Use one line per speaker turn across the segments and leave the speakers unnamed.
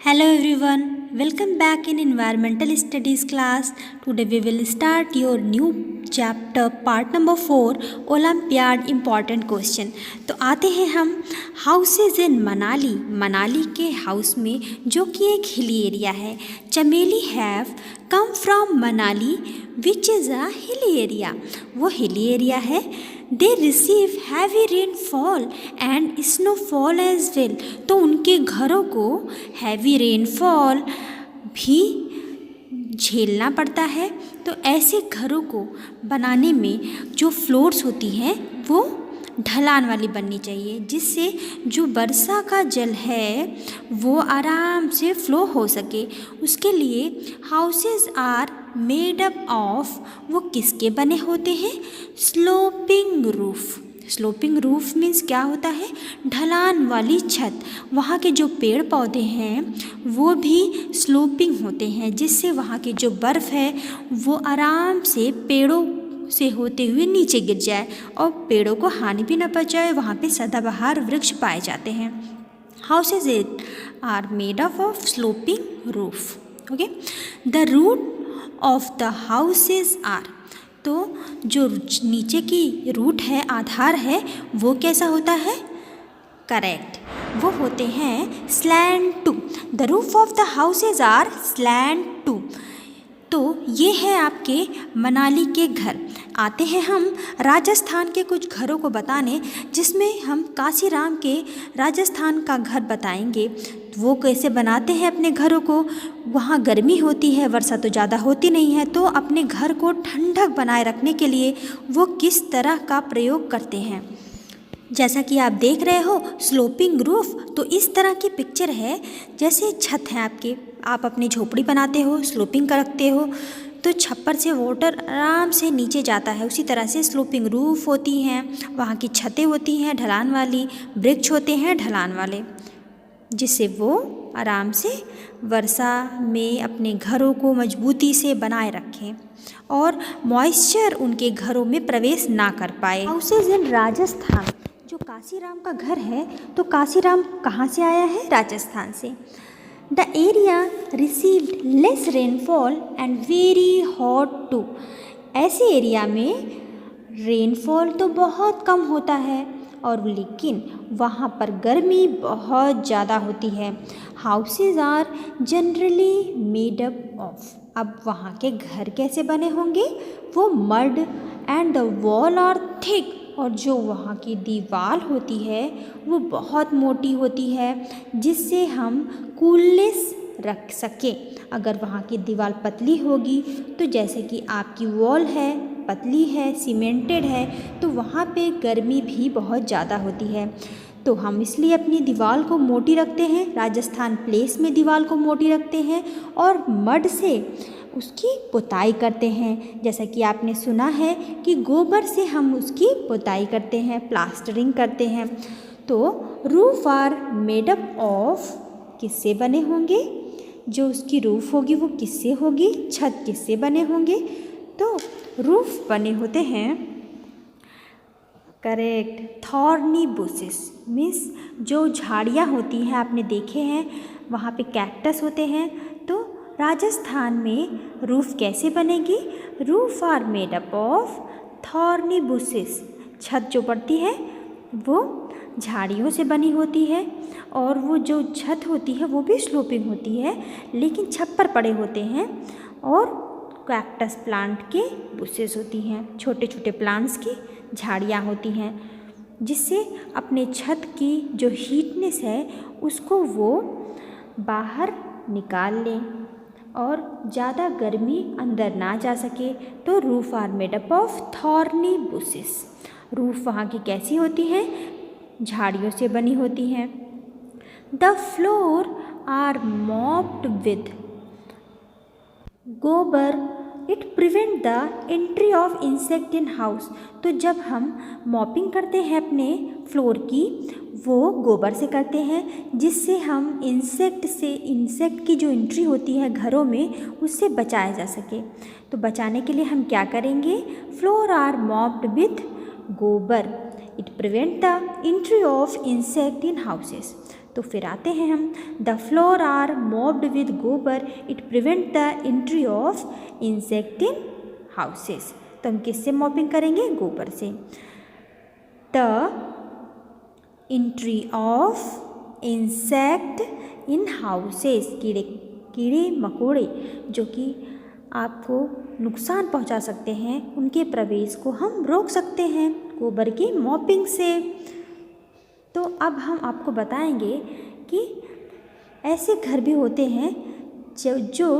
Hello everyone, welcome back in Environmental Studies class. Today we will start your new chapter part number 4 Olympiad important question. तो आते हैं हम houses in Manali. Manali के house में जो कि एक हिली एरिया है। Chameli have come from Manali which is a hilly area. वो हिली एरिया है। They receive heavy rainfall and snowfall as well. तो उनके घरों को हैवी रेनफॉल भी झेलना पड़ता है। तो ऐसे घरों को बनाने में जो फ्लोर्स होती हैं वो ढलान वाली बननी चाहिए, जिससे जो वर्षा का जल है वो आराम से फ्लो हो सके। उसके लिए houses are made up of, वो किसके बने होते हैं? Sloping roof. Sloping roof means क्या होता है? ढलान वाली छत। वहाँ के जो पेड़ पौधे हैं वो भी स्लोपिंग होते हैं, जिससे वहाँ की जो बर्फ़ है वो आराम से पेड़ों से होते हुए नीचे गिर जाए और पेड़ों को हानि भी न पहुँचाए। वहाँ पे सदाबहार वृक्ष पाए जाते हैं। Houses it are made of sloping roof. Okay, the root of the houses are, तो जो नीचे की रूट है, आधार है, वो कैसा होता है? करेक्ट, वो होते हैं slant to. The roof of the houses are slant to. तो ये है आपके मनाली के घर। आते हैं हम राजस्थान के कुछ घरों को बताने, जिसमें हम काशीराम के राजस्थान का घर बताएंगे। वो कैसे बनाते हैं अपने घरों को। वहाँ गर्मी होती है, वर्षा तो ज़्यादा होती नहीं है, तो अपने घर को ठंडक बनाए रखने के लिए वो किस तरह का प्रयोग करते हैं। जैसा कि आप देख रहे हो स्लोपिंग रूफ, तो इस तरह की पिक्चर है। जैसे छत है आपकी, आप अपनी झोपड़ी बनाते हो, स्लोपिंग कर रखते हो, तो छप्पर से वाटर आराम से नीचे जाता है। उसी तरह से स्लोपिंग रूफ होती हैं, वहाँ की छतें होती हैं ढलान वाली, वृक्ष होते हैं ढलान वाले, जिससे वो आराम से वर्षा में अपने घरों को मजबूती से बनाए रखें और मॉइस्चर उनके घरों में प्रवेश ना कर पाए। हाउसेज इन राजस्थान, जो काशीराम का घर है, तो काशीराम कहाँ से आया है? राजस्थान से। The area received less rainfall and very hot too. ऐसे एरिया में रेनफॉल तो बहुत कम होता है और लेकिन वहाँ पर गर्मी बहुत ज़्यादा होती है। Houses are generally made up of. अब वहाँ के घर कैसे बने होंगे? वो mud and the wall are thick, और जो वहाँ की दीवार होती है वो बहुत मोटी होती है, जिससे हम कूलनेस रख सकें। अगर वहाँ की दीवार पतली होगी, तो जैसे कि आपकी वॉल है, पतली है, सीमेंटेड है, तो वहाँ पे गर्मी भी बहुत ज़्यादा होती है। तो हम इसलिए अपनी दीवार को मोटी रखते हैं। राजस्थान प्लेस में दीवार को मोटी रखते हैं और मड से उसकी पुताई करते हैं। जैसा कि आपने सुना है कि गोबर से हम उसकी पुताई करते हैं, प्लास्टरिंग करते हैं। तो roof are made up of, किससे बने होंगे? जो उसकी रूफ होगी वो किससे होगी? छत किससे बने होंगे? तो रूफ बने होते हैं, करेक्ट, थॉर्नी बुशेस मीन्स जो झाड़ियाँ होती हैं, आपने देखे हैं वहाँ पे कैक्टस होते हैं। तो राजस्थान में रूफ कैसे बनेगी? Roof are made up of thorny bushes. छत जो पड़ती है वो झाड़ियों से बनी होती है, और वो जो छत होती है वो भी स्लोपिंग होती है, लेकिन छप्पर पड़े होते हैं और कैक्टस प्लांट के बुशेस होती हैं, छोटे छोटे प्लांट्स की झाड़ियाँ होती हैं, जिससे अपने छत की जो हीटनेस है उसको वो बाहर निकाल लें और ज़्यादा गर्मी अंदर ना जा सके। तो roof are made up of thorny bushes. Roof वहाँ की कैसी होती है? झाड़ियों से बनी होती हैं। The floor are mopped with गोबर, it prevent the entry of insect in house. तो जब हम मॉपिंग करते हैं अपने फ्लोर की, वो गोबर से करते हैं, जिससे हम इंसेक्ट की जो एंट्री होती है घरों में, उससे बचाया जा सके। तो बचाने के लिए हम क्या करेंगे? फ्लोर आर मॉप्ड विथ गोबर, it prevent the entry of insect in houses. तो फिर आते हैं हम, the floor are mopped with गोबर, it prevent the entry of insect in houses. तो हम किससे मॉपिंग करेंगे? गोबर से। The entry of insect in houses, कीड़े मकोड़े जो कि आपको नुकसान पहुंचा सकते हैं, उनके प्रवेश को हम रोक सकते हैं गोबर की मॉपिंग से। तो अब हम आपको बताएंगे कि ऐसे घर भी होते हैं जो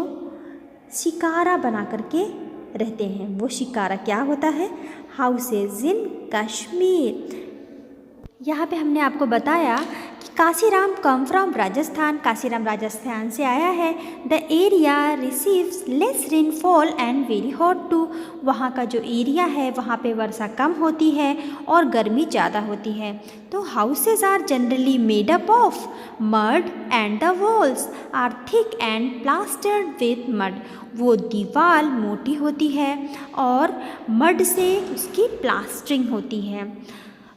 शिकारा बना करके रहते हैं। वो शिकारा क्या होता है? Houses in Kashmir. यहाँ पे हमने आपको बताया कि काशीराम कम फ्रॉम राजस्थान, काशीराम राजस्थान से आया है। The area receives less rainfall and very hot too, वहाँ का जो एरिया है वहाँ पे वर्षा कम होती है और गर्मी ज़्यादा होती है। तो houses are generally made up of mud and the walls are thick and plastered with mud, वो दीवार मोटी होती है और मड से उसकी प्लास्टरिंग होती है।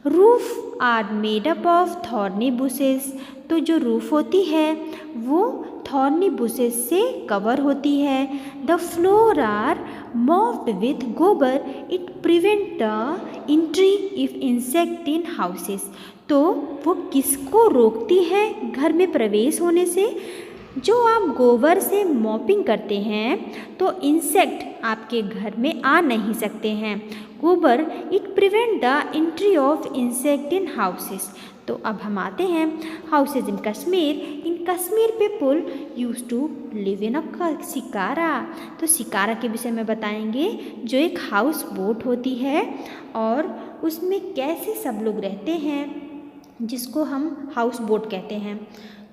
Roof are made up of thorny bushes, तो जो रूफ होती है वो थॉर्नी बुशेस से कवर होती है। The floor are mopped with गोबर, it prevent the entry if insect in houses, तो वो किसको रोकती है घर में प्रवेश होने से? जो आप गोबर से मॉपिंग करते हैं तो इंसेक्ट आपके घर में आ नहीं सकते हैं। गोबर it prevent the entry of insect in houses. तो अब हम आते हैं houses in Kashmir. In Kashmir people use to live in a shikara. तो शिकारा के विषय में बताएंगे, जो एक हाउस बोट होती है और उसमें कैसे सब लोग रहते हैं, जिसको हम हाउस बोट कहते हैं।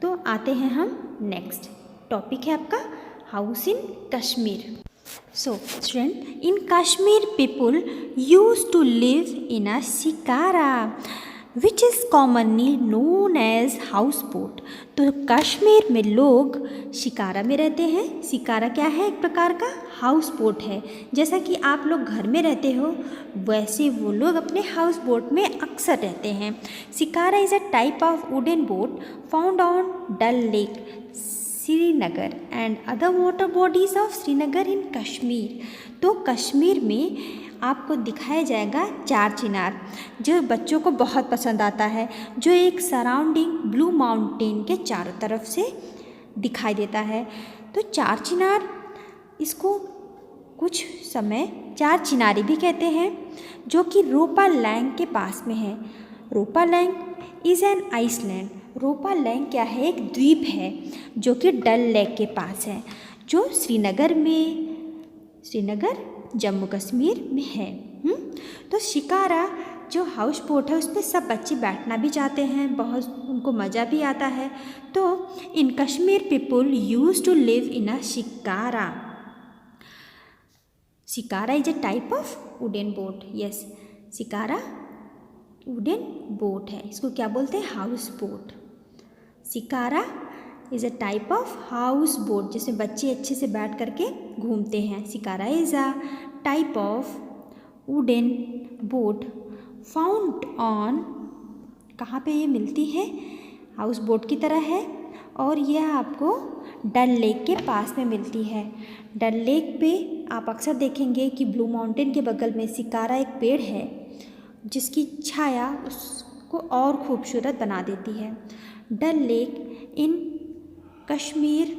तो आते हैं हम नेक्स्ट टॉपिक है आपका house in Kashmir. So student, in Kashmir people use to live in a shikara which is commonly known as houseboat. तो कश्मीर में लोग शिकारा में रहते हैं। शिकारा क्या है? एक प्रकार का हाउस बोट है। जैसा कि आप लोग घर में रहते हो वैसे वो लोग अपने हाउस बोट में अक्सर रहते हैं। Shikara is a type of wooden boat found on Dal lake Srinagar and other water bodies of Srinagar in Kashmir. तो कश्मीर में आपको दिखाया जाएगा चार चिनार, जो बच्चों को बहुत पसंद आता है, जो एक सराउंडिंग ब्लू माउंटेन के चारों तरफ से दिखाई देता है। तो चार चिनार, इसको कुछ समय चार चिनारी भी कहते हैं, जो कि रोपालैंग के पास में है। रोपालैंग इज़ एन आइसलैंड। रोपालैंग क्या है? एक द्वीप है जो कि डल लेक के पास है, जो श्रीनगर जम्मू कश्मीर में है। तो शिकारा जो हाउस बोट है उस पर सब बच्चे बैठना भी चाहते हैं, बहुत उनको मज़ा भी आता है। तो in Kashmir people use to live in a shikara. Shikara is a type of wooden boat. Yes, shikara wooden boat है, इसको क्या बोलते हैं? House boat. Shikara is a type of house boat, जिसमें बच्चे अच्छे से बैठ करके घूमते हैं। Shikara is a type of wooden boat found on, कहाँ पे ये मिलती है? हाउस बोट की तरह है और यह आपको डल लेक के पास में मिलती है। डल लेक पे आप अक्सर देखेंगे कि ब्लू माउंटेन के बगल में शिकारा एक पेड़ है, जिसकी छाया उसको और खूबसूरत बना देती है। Dal lake in Kashmir.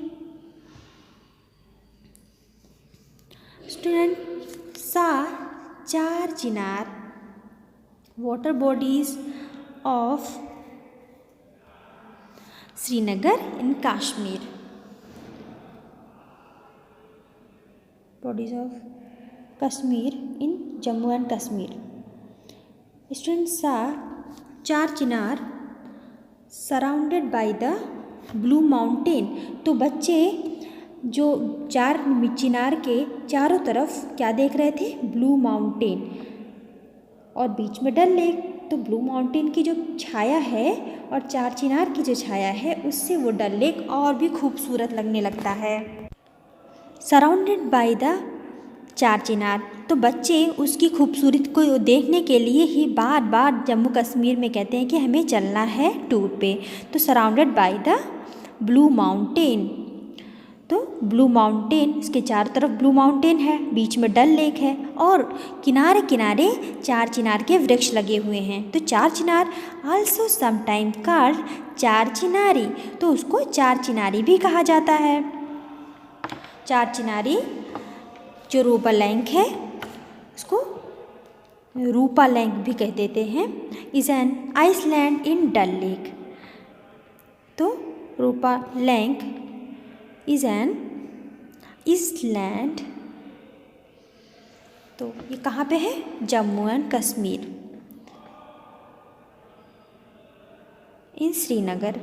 Student, Char Chinar water bodies of Srinagar in Kashmir. Bodies of Kashmir in Jammu and Kashmir. Students, Char Chinar surrounded by the blue mountain. तो बच्चे जो चार चिनार के चारों तरफ क्या देख रहे थे? ब्लू माउंटेन और बीच में डल लेक। तो ब्लू माउंटेन की जो छाया है और चार चिनार की जो छाया है, उससे वो डल लेक और भी खूबसूरत लगने लगता है। सराउंडेड बाय द चार चिनार, तो बच्चे उसकी खूबसूरती को देखने के लिए ही बार बार जम्मू कश्मीर में कहते हैं कि हमें चलना है टूर पे। तो surrounded by the blue mountain, तो ब्लू माउंटेन, इसके चारों तरफ ब्लू माउंटेन है, बीच में डल लेक है और किनारे किनारे चार चिनार के वृक्ष लगे हुए हैं। तो चार चिनार आल्सो समटाइम कॉल्ड चार चिनारी, तो उसको चार चिनारी भी कहा जाता है। चार चिनारी जो रूपा लैंक है उसको रूपा लैंक भी कह देते हैं, is an island in Dal lake. तो Rupa Lank is an island, तो ये कहाँ पे है? Jammu and Kashmir in Srinagar.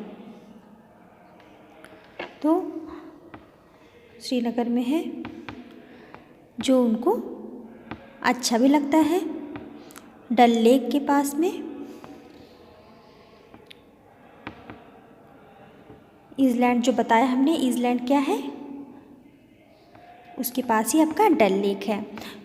तो श्रीनगर में है, जो उनको अच्छा भी लगता है, डल लेक के पास में। आइसलैंड जो बताया हमने, आइसलैंड क्या है? उसके पास ही आपका डल लेक है।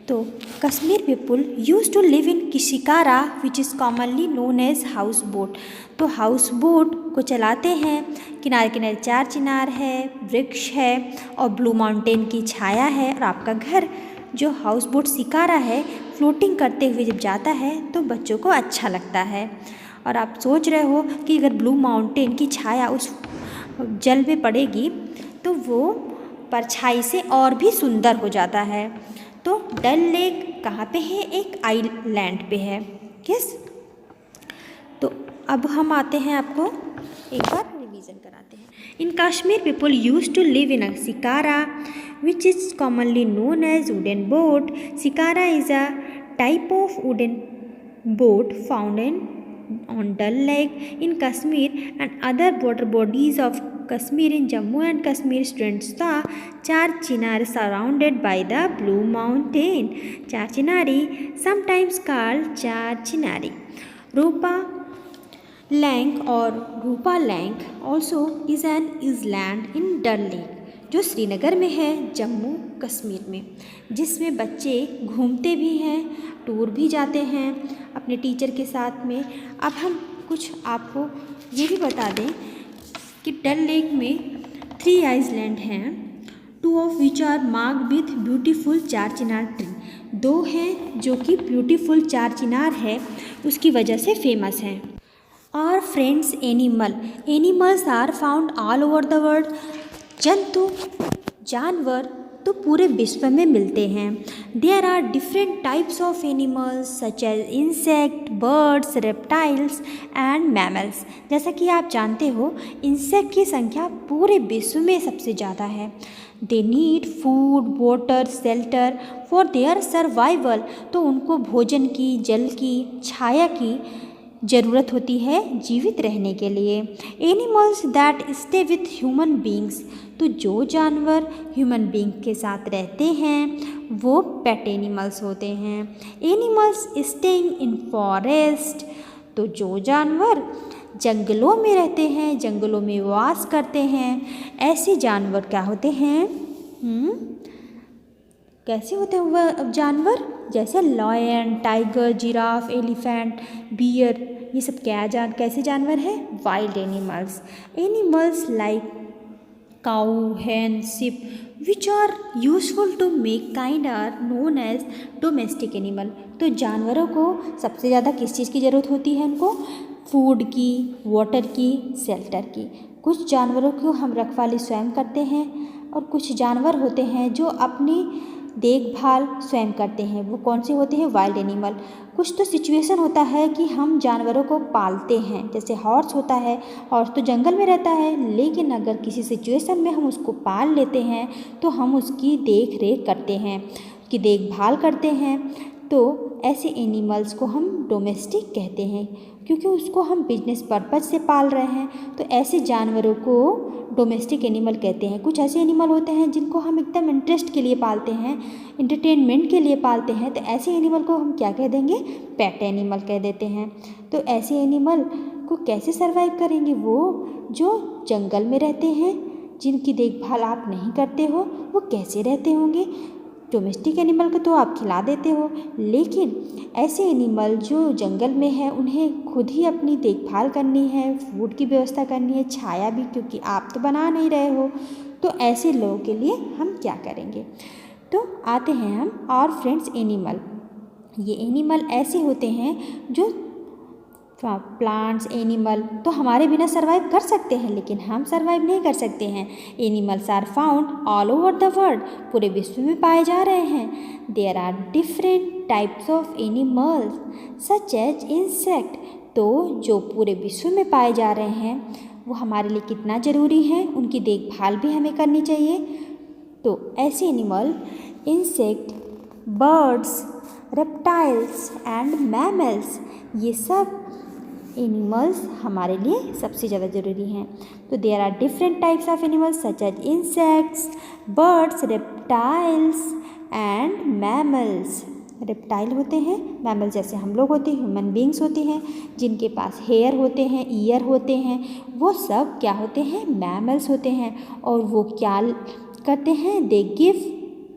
तो Kashmir people use to live in shikara which is commonly known as houseboat. तो हाउस बोट को चलाते हैं, किनारे किनारे चार चिनार है, वृक्ष है और ब्लू माउंटेन की छाया है। और आपका घर जो हाउस बोट शिकारा है फ्लोटिंग करते हुए जब जाता है तो बच्चों को अच्छा लगता है। और आप सोच रहे हो कि अगर ब्लू माउंटेन की छाया उस जल में पड़ेगी तो वो परछाई से और भी सुंदर हो जाता है। तो डल लेक कहाँ पे है? एक आइलैंड पे है। यस, तो अब हम आते हैं, आपको एक बार रिवीजन कराते हैं। In Kashmir people use to live in a shikara which is commonly known as wooden boat. Shikara is a type of wooden boat found on Dal Lake in Kashmir and other water bodies of Kashmir in Jammu and Kashmir stands the Char Chinar surrounded by the Blue Mountain. Char Chinari, sometimes called Char Chinari. Rupa Lake or Rupa Lake also is an island in Dal Lake, जो श्रीनगर में है, जम्मू कश्मीर में, जिसमें बच्चे घूमते भी हैं, tour भी जाते हैं अपने टीचर के साथ में। अब हम कुछ आपको ये भी बता दें कि डल लेक में 3 आइलैंड हैं, 2 of which are marked with beautiful Char Chinar tree. 2 हैं जो कि ब्यूटीफुल चार चिनार है, उसकी वजह से फेमस हैं। और friends, animals are found all over the world. जंतु, जानवर तो पूरे विश्व में मिलते हैं। There are different types of animals such as insect, birds, reptiles and mammals. जैसा कि आप जानते हो, इंसेक्ट की संख्या पूरे विश्व में सबसे ज़्यादा है। दे need food, water, shelter for their survival. तो उनको भोजन की, जल की, छाया की ज़रूरत होती है जीवित रहने के लिए। Animals that stay with human beings. तो जो जानवर ह्यूमन बींग के साथ रहते हैं वो पेट एनिमल्स होते हैं। Animals staying in forest. तो जो जानवर जंगलों में रहते हैं, जंगलों में वास करते हैं, ऐसे जानवर क्या होते हैं? कैसे होते हैं वह जानवर? जैसे lion, tiger, giraffe, elephant, bear, ये सब कैसे जानवर हैं? Wild animals. Animals like cow, hen, sheep which are useful to make kind are known as domestic animal। तो जानवरों को सबसे ज़्यादा किस चीज़ की ज़रूरत होती है? उनको फूड की, वाटर की, शेल्टर की। कुछ जानवरों को हम रखवाली स्वयं करते हैं और कुछ जानवर होते हैं जो अपनी देखभाल स्वयं करते हैं। वो कौन से होते हैं? Wild animal. कुछ तो सिचुएशन होता है कि हम जानवरों को पालते हैं, जैसे हॉर्स होता है, हॉर्स तो जंगल में रहता है, लेकिन अगर किसी सिचुएशन में हम उसको पाल लेते हैं तो हम उसकी देख रेख करते हैं, उसकी देखभाल करते हैं। तो ऐसे एनिमल्स को हम डोमेस्टिक कहते हैं, क्योंकि उसको हम बिजनेस पर्पज़ से पाल रहे हैं। तो ऐसे जानवरों को डोमेस्टिक एनिमल कहते हैं। कुछ ऐसे एनिमल होते हैं जिनको हम एकदम इंटरेस्ट के लिए पालते हैं, इंटरटेनमेंट के लिए पालते हैं, तो ऐसे एनिमल को हम क्या कह देंगे? पेट एनिमल कह देते हैं। तो ऐसे एनिमल को कैसे सर्वाइव करेंगे? वो जो जंगल में रहते हैं, जिनकी देखभाल आप नहीं करते हो, वो कैसे रहते होंगे? डोमेस्टिक एनिमल को तो आप खिला देते हो, लेकिन ऐसे एनिमल जो जंगल में है उन्हें खुद ही अपनी देखभाल करनी है, फूड की व्यवस्था करनी है, छाया भी, क्योंकि आप तो बना नहीं रहे हो। तो ऐसे लोगों के लिए हम क्या करेंगे? तो आते हैं हम और फ्रेंड्स एनिमल। ये एनिमल ऐसे होते हैं जो प्लांट्स, एनिमल तो हमारे बिना सर्वाइव कर सकते हैं, लेकिन हम सर्वाइव नहीं कर सकते हैं। Animals are found all over the world, पूरे विश्व में पाए जा रहे हैं। There are different types of animals such as insect, तो जो पूरे विश्व में पाए जा रहे हैं वो हमारे लिए कितना ज़रूरी है, उनकी देखभाल भी हमें करनी चाहिए। तो ऐसे animal insect, birds, reptiles and mammals, ये सब एनिमल्स हमारे लिए सबसे ज़्यादा ज़रूरी हैं। तो there are different types of animals such as insects, birds, reptiles and mammals. Reptile होते हैं, मैमल जैसे हम लोग होते हैं, ह्यूमन बींग्स होते हैं, जिनके पास हेयर होते हैं, ईयर होते हैं, वो सब क्या होते हैं? मैमल्स होते हैं। और वो क्या करते हैं? दे गिव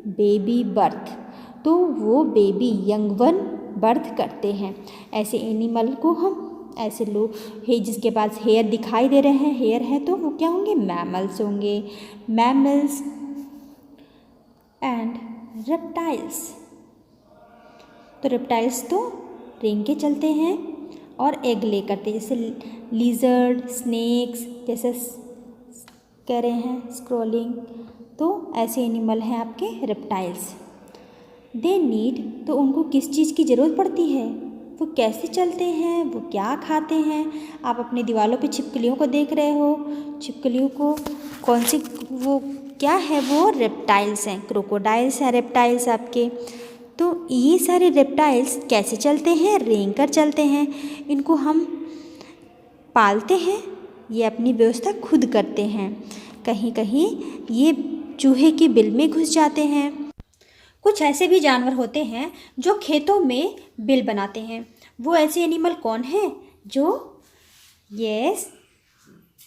बेबी बर्थ, तो वो बेबी यंग वन बर्थ करते हैं। ऐसे एनिमल को हम, ऐसे लोग है जिसके पास हेयर दिखाई दे रहे हैं, हेयर है, तो वो क्या होंगे? मैमल्स होंगे। मैमल्स एंड रेप्टाइल्स, तो रेप्टाइल्स तो रेंग के चलते हैं और एग ले करते हैं, जैसे लिजर्ड, स्नेक्स, जैसे कह रहे हैं स्क्रोलिंग, तो ऐसे एनिमल हैं आपके रेप्टाइल्स। दे नीड, तो उनको किस चीज़ की ज़रूरत पड़ती है? वो कैसे चलते हैं, वो क्या खाते हैं? आप अपनी दीवारों पे छिपकलियों को देख रहे हो, छिपकलियों को कौन सी, वो क्या है? वो रेप्टाइल्स हैं, क्रोकोडाइल्स हैं रेप्टाइल्स आपके। तो ये सारे रेप्टाइल्स कैसे चलते हैं? रेंग कर चलते हैं। इनको हम पालते हैं, ये अपनी व्यवस्था खुद करते हैं। कहीं कहीं ये चूहे के बिल में घुस जाते हैं। कुछ ऐसे भी जानवर होते हैं जो खेतों में बिल बनाते हैं। वो ऐसे एनिमल कौन हैं? जो यस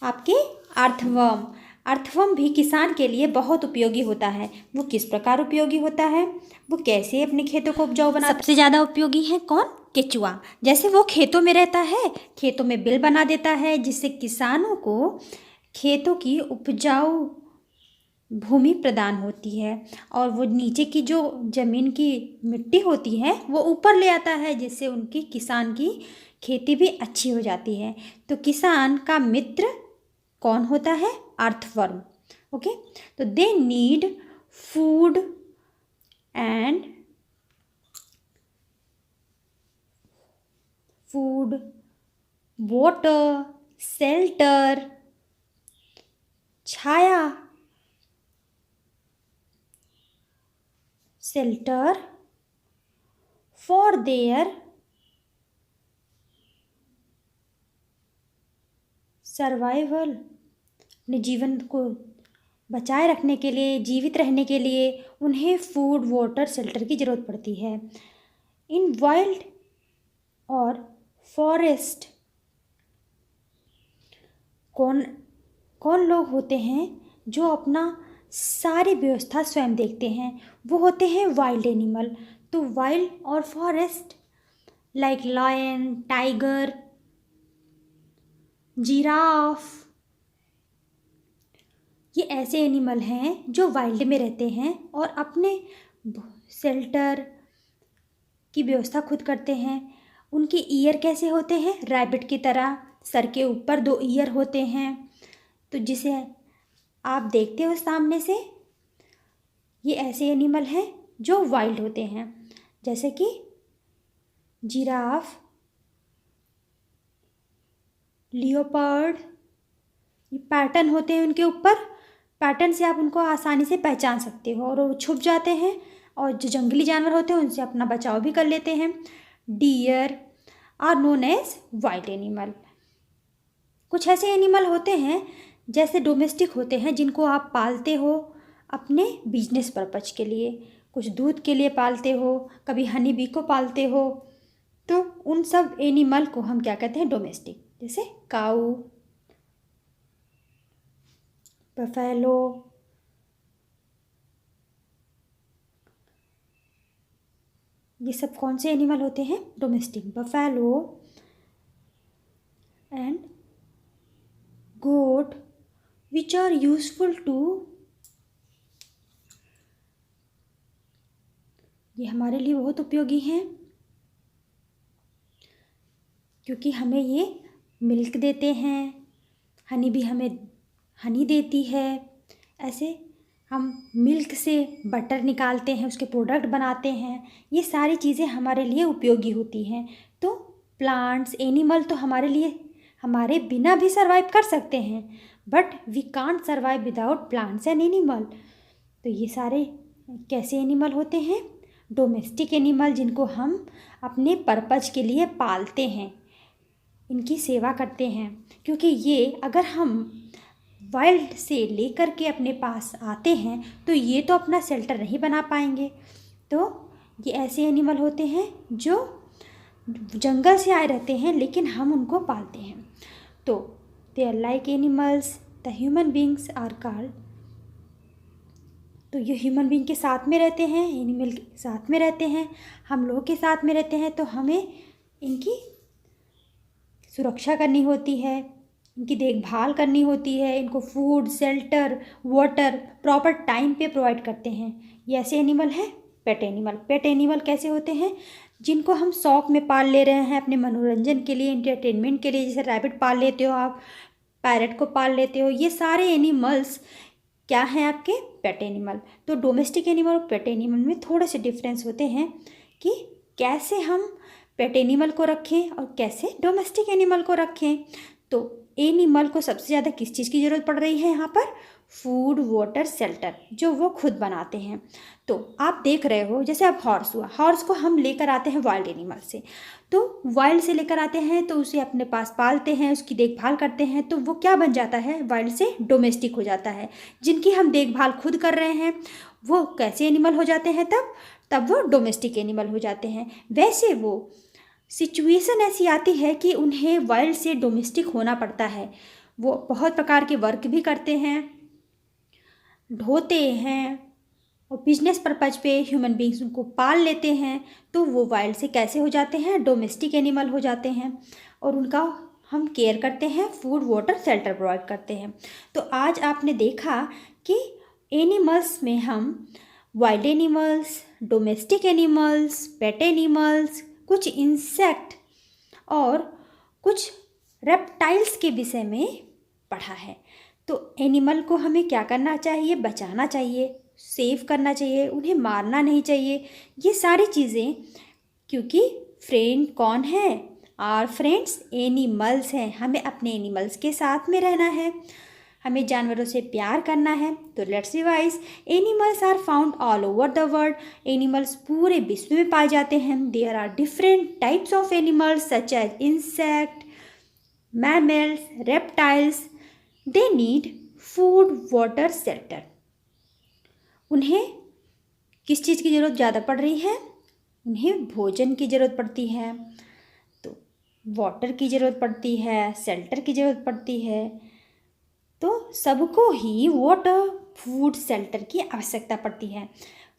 आपके अर्थवर्म। अर्थवर्म भी किसान के लिए बहुत उपयोगी होता है। वो किस प्रकार उपयोगी होता है? वो कैसे अपने खेतों को उपजाऊ बनाता है? सबसे ज़्यादा उपयोगी है कौन? केचुआ। जैसे वो खेतों में रहता है, खेतों में बिल बना देता है, जिससे किसानों को खेतों की उपजाऊ भूमि प्रदान होती है, और वो नीचे की जो ज़मीन की मिट्टी होती है वो ऊपर ले आता है, जिससे उनकी किसान की खेती भी अच्छी हो जाती है। तो किसान का मित्र कौन होता है? अर्थवर्म। ओके, तो दे need food and water, shelter, Chhaya, shelter for their survival, अपने जीवन को बचाए रखने के लिए, जीवित रहने के लिए उन्हें फूड, वाटर, शेल्टर की ज़रूरत पड़ती है। इन वाइल्ड और फॉरेस्ट कौन कौन लोग होते हैं जो अपना सारी व्यवस्था स्वयं देखते हैं? वो होते हैं वाइल्ड एनिमल। तो वाइल्ड और forest like lion, tiger, giraffe, ये ऐसे एनिमल हैं जो वाइल्ड में रहते हैं और अपने शेल्टर की व्यवस्था खुद करते हैं। उनके ईयर कैसे होते हैं? रैबिट की तरह सर के ऊपर 2 ईयर होते हैं, तो जिसे आप देखते हो सामने से। ये ऐसे एनिमल हैं जो वाइल्ड होते हैं, जैसे कि जिराफ, लियोपर्ड। ये पैटर्न होते हैं उनके ऊपर, पैटर्न से आप उनको आसानी से पहचान सकते हो, और वो छुप जाते हैं, और जो जंगली जानवर होते हैं उनसे अपना बचाव भी कर लेते हैं। Deer are known as wild animal. कुछ ऐसे एनिमल होते हैं जैसे डोमेस्टिक होते हैं, जिनको आप पालते हो अपने बिजनेस पर्पज के लिए, कुछ दूध के लिए पालते हो, कभी हनी बी को पालते हो। तो उन सब एनिमल को हम क्या कहते हैं? डोमेस्टिक। जैसे काऊ, बफेलो, ये सब कौन से एनिमल होते हैं? Domestic. Buffalo and goat which are useful to, ये हमारे लिए बहुत उपयोगी हैं क्योंकि हमें ये मिल्क देते हैं। हनी भी हमें हनी देती है। ऐसे हम मिल्क से बटर निकालते हैं, उसके प्रोडक्ट बनाते हैं। ये सारी चीज़ें हमारे लिए उपयोगी होती हैं। तो प्लांट्स, एनिमल तो हमारे लिए, हमारे बिना भी सर्वाइव कर सकते हैं, but we can't survive without plants and animal. तो ये सारे कैसे एनिमल होते हैं? डोमेस्टिक एनिमल, जिनको हम अपने पर्पज के लिए पालते हैं, इनकी सेवा करते हैं। क्योंकि ये अगर हम वाइल्ड से लेकर के अपने पास आते हैं तो ये तो अपना शेल्टर नहीं बना पाएंगे। तो ये ऐसे एनिमल होते हैं जो जंगल से आए रहते हैं, लेकिन हम उनको पालते हैं। तो they are like animals the human beings are called. तो ये ह्यूमन बींग के साथ में रहते हैं, एनिमल के साथ में रहते हैं, हम लोगों के साथ में रहते हैं। तो हमें इनकी सुरक्षा करनी होती है, इनकी देखभाल करनी होती है, इनको food, shelter, water proper time पे प्रोवाइड करते हैं। ये ऐसे एनिमल हैं पेट एनिमल। पेट एनिमल कैसे होते हैं? जिनको हम शौक में पाल ले रहे हैं, अपने मनोरंजन के लिए, एंटरटेनमेंट के लिए। जैसे रैबिट पाल लेते हो आप, पैरट को पाल लेते हो, ये सारे एनिमल्स क्या हैं? आपके पेट एनिमल। तो डोमेस्टिक एनिमल और पेट एनिमल में थोड़े से डिफरेंस होते हैं कि कैसे हम पेट एनिमल को रखें और कैसे डोमेस्टिक एनिमल को रखें। तो एनिमल को सबसे ज़्यादा किस चीज़ की ज़रूरत पड़ रही है यहाँ पर? फूड, वाटर, शेल्टर, जो वो खुद बनाते हैं। तो आप देख रहे हो, जैसे अब हॉर्स हुआ, हॉर्स को हम लेकर आते हैं वाइल्ड एनिमल से। तो वाइल्ड से लेकर आते हैं तो उसे अपने पास पालते हैं, उसकी देखभाल करते हैं, तो वो क्या बन जाता है? वाइल्ड से डोमेस्टिक हो जाता है। जिनकी हम देखभाल खुद कर रहे हैं वो कैसे एनिमल हो जाते हैं? तब वो डोमेस्टिक एनिमल हो जाते हैं। वैसे वो सिचुएशन ऐसी आती है कि उन्हें वाइल्ड से डोमेस्टिक होना पड़ता है। वो बहुत प्रकार के वर्क भी करते हैं, ढोते हैं, और बिजनेस पर्पज पे ह्यूमन बींग्स उनको पाल लेते हैं। तो वो वाइल्ड से कैसे हो जाते हैं? डोमेस्टिक एनिमल हो जाते हैं। और उनका हम केयर करते हैं, फूड, वाटर, शेल्टर प्रोवाइड करते हैं। तो आज आपने देखा कि एनिमल्स में हम wild animals, domestic animals, pet animals, कुछ इंसेक्ट और कुछ रेप्टाइल्स के विषय में पढ़ा है। तो एनिमल को हमें क्या करना चाहिए? बचाना चाहिए, सेव करना चाहिए, उन्हें मारना नहीं चाहिए। ये सारी चीज़ें, क्योंकि फ्रेंड कौन है? आवर फ्रेंड्स एनिमल्स हैं। हमें अपने एनिमल्स के साथ में रहना है, हमें जानवरों से प्यार करना है। तो let's revise, animals are found all over the world. Animals पूरे विश्व में पाए जाते हैं। There are different types of animals such as insect, mammals, reptiles. They need food, water, shelter. उन्हें किस चीज़ की ज़रूरत ज़्यादा पड़ रही है? उन्हें भोजन की ज़रूरत पड़ती है, तो वाटर की ज़रूरत पड़ती है, शेल्टर की ज़रूरत पड़ती है। तो सबको ही वाटर, फूड, शेल्टर की आवश्यकता पड़ती है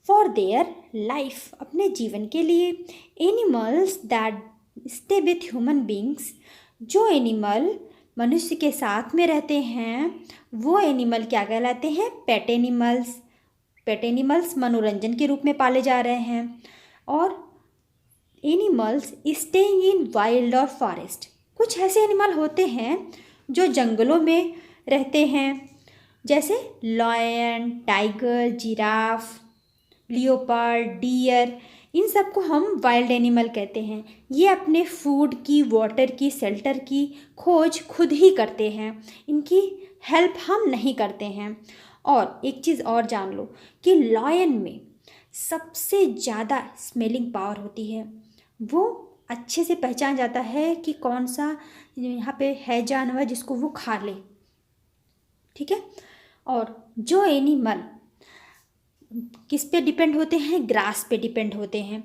फॉर देयर लाइफ, अपने जीवन के लिए। Animals that stay with human beings, जो एनिमल मनुष्य के साथ में रहते हैं वो एनिमल क्या कहलाते हैं? Pet animals. पेट एनिमल्स मनोरंजन के रूप में पाले जा रहे हैं। और एनिमल्स स्टेइंग इन वाइल्ड और फॉरेस्ट, कुछ ऐसे एनिमल होते हैं जो जंगलों में रहते हैं, जैसे lion, tiger, giraffe, leopard, deer. इन सब को हम वाइल्ड एनिमल कहते हैं। ये अपने फूड की, वाटर की, शेल्टर की खोज खुद ही करते हैं, इनकी हेल्प हम नहीं करते हैं। और एक चीज़ और जान लो कि लायन में सबसे ज़्यादा स्मेलिंग पावर होती है। वो अच्छे से पहचान जाता है कि कौन सा यहाँ पे है जानवर जिसको वो खा ले, ठीक है। और जो एनिमल किस पे डिपेंड होते हैं? ग्रास पे डिपेंड होते हैं।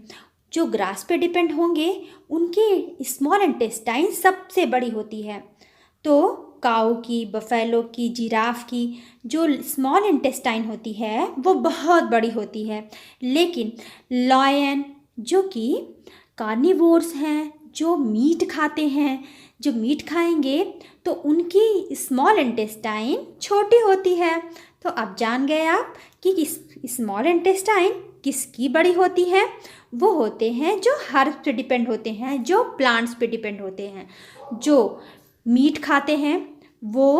जो ग्रास पे डिपेंड होंगे उनकी स्मॉल इंटेस्टाइन सबसे बड़ी होती है। तो काऊ की, बफेलो की, जिराफ की जो स्मॉल इंटेस्टाइन होती है वो बहुत बड़ी होती है। लेकिन लायन, जो कि कार्निवोर्स हैं, जो मीट खाते हैं, जो मीट खाएंगे तो उनकी स्मॉल इंटेस्टाइन छोटी होती है। तो अब जान गए आप कि स्मॉल इंटेस्टाइन किसकी बड़ी होती है। वो होते हैं जो हर्ब्स पे डिपेंड होते हैं, जो प्लांट्स पे डिपेंड होते हैं। जो मीट खाते हैं वो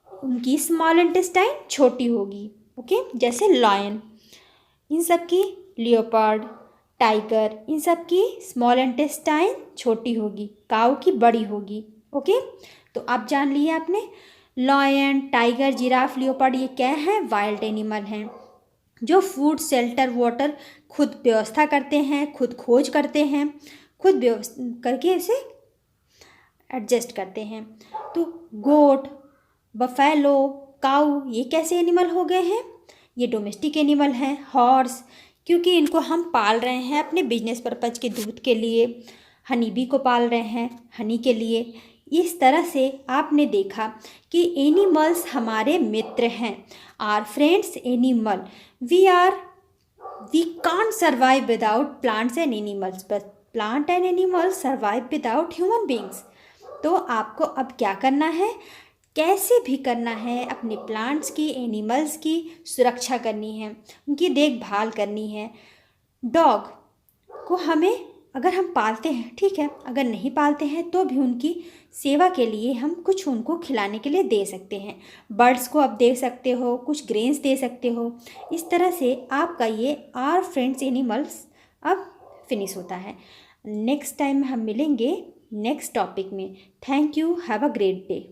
उनकी स्मॉल इंटेस्टाइन छोटी होगी। ओके, जैसे लायन, इन सब की, लियोपार्ड, टाइगर, इन सब की स्मॉल इंटेस्टाइन छोटी होगी, काऊ की बड़ी होगी। ओके, तो आप जान लिए आपने लायन, टाइगर, जिराफ, लियोपार्ड ये क्या है, वाइल्ड एनिमल हैं जो फूड, शेल्टर, वाटर खुद व्यवस्था करते हैं, खुद खोज करते हैं, खुद व्यवस्था करके इसे एडजस्ट करते हैं। तो गोट, बफेलो, काऊ ये कैसे एनिमल हो गए हैं, ये डोमेस्टिक एनिमल हैं। हॉर्स, क्योंकि इनको हम पाल रहे हैं अपने बिजनेस पर्पज के दूध के लिए। हनी बी को पाल रहे हैं हनी के लिए। इस तरह से आपने देखा कि एनिमल्स हमारे मित्र हैं, are friends animal. We can't survive without plants and animals, but plant and animals survive without human beings. तो आपको अब क्या करना है, कैसे भी करना है, अपने प्लांट्स की, एनिमल्स की सुरक्षा करनी है, उनकी देखभाल करनी है। डॉग को हमें, अगर हम पालते हैं ठीक है, अगर नहीं पालते हैं तो भी उनकी सेवा के लिए हम कुछ उनको खिलाने के लिए दे सकते हैं। बर्ड्स को आप दे सकते हो, कुछ ग्रेन्स दे सकते हो। इस तरह से आपका ये आर फ्रेंड्स एनिमल्स अब फिनिश होता है। नेक्स्ट टाइम हम मिलेंगे नेक्स्ट टॉपिक में। Thank you, have a great day.